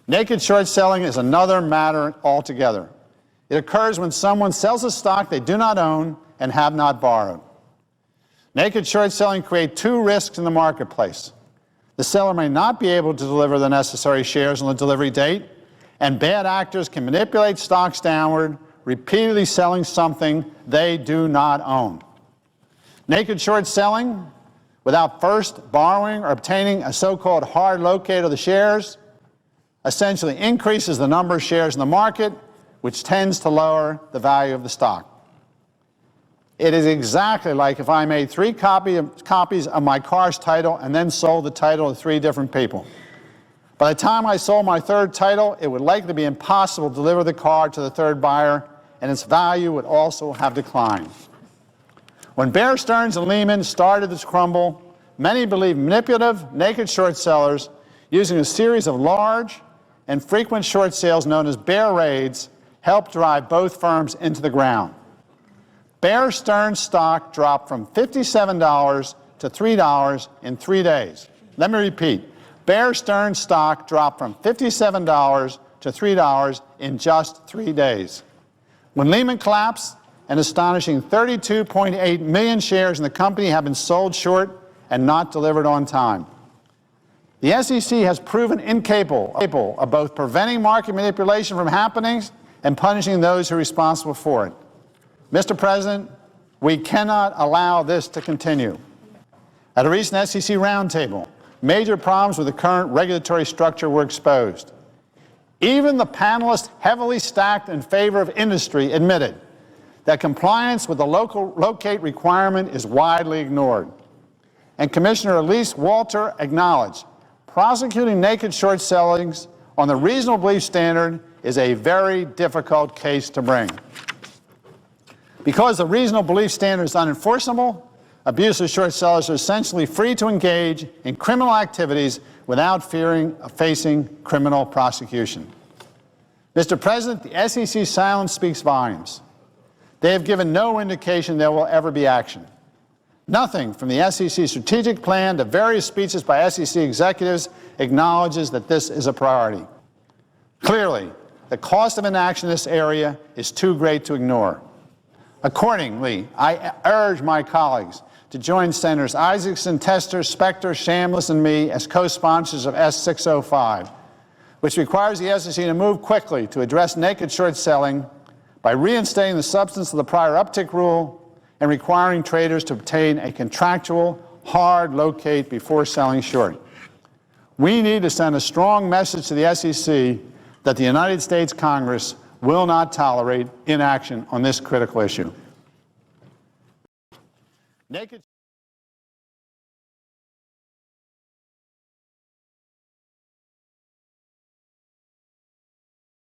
Naked short selling is another matter altogether. It occurs when someone sells a stock they do not own and have not borrowed. Naked short selling creates two risks in the marketplace. The seller may not be able to deliver the necessary shares on the delivery date, and bad actors can manipulate stocks downward, repeatedly selling something they do not own. Naked short selling, without first borrowing or obtaining a so-called hard locate of the shares, essentially increases the number of shares in the market, which tends to lower the value of the stock. It is exactly like if I made 3 copies of my car's title and then sold the title to 3 different people. By the time I sold my 3rd title, it would likely be impossible to deliver the car to the 3rd buyer, and its value would also have declined. When Bear Stearns and Lehman started this crumble, many believed manipulative, naked short sellers, using a series of large and frequent short sales known as bear raids, helped drive both firms into the ground. Bear Stearns stock dropped from $57 to $3 in 3 days. Let me repeat. Bear Stearns stock dropped from $57 to $3 in just 3 days. When Lehman collapsed, an astonishing 32.8 million shares in the company have been sold short and not delivered on time. The SEC has proven incapable of both preventing market manipulation from happening and punishing those who are responsible for it. Mr. President, we cannot allow this to continue. At a recent SEC roundtable, major problems with the current regulatory structure were exposed. Even the panelists heavily stacked in favor of industry admitted that compliance with the locate requirement is widely ignored. And Commissioner Elise Walter acknowledged prosecuting naked short sellings on the reasonable belief standard is a very difficult case to bring. Because the reasonable belief standard is unenforceable, abusive short sellers are essentially free to engage in criminal activities without fearing of facing criminal prosecution. Mr. President, the SEC's silence speaks volumes. They have given no indication there will ever be action. Nothing from the SEC strategic plan to various speeches by SEC executives acknowledges that this is a priority. Clearly, the cost of inaction in this area is too great to ignore. Accordingly, I urge my colleagues to join Senators Isaacson, Tester, Specter, Chambliss, and me as co-sponsors of S-605, which requires the SEC to move quickly to address naked short selling by reinstating the substance of the prior uptick rule and requiring traders to obtain a contractual hard locate before selling short. We need to send a strong message to the SEC that the United States Congress will not tolerate inaction on this critical issue. Naked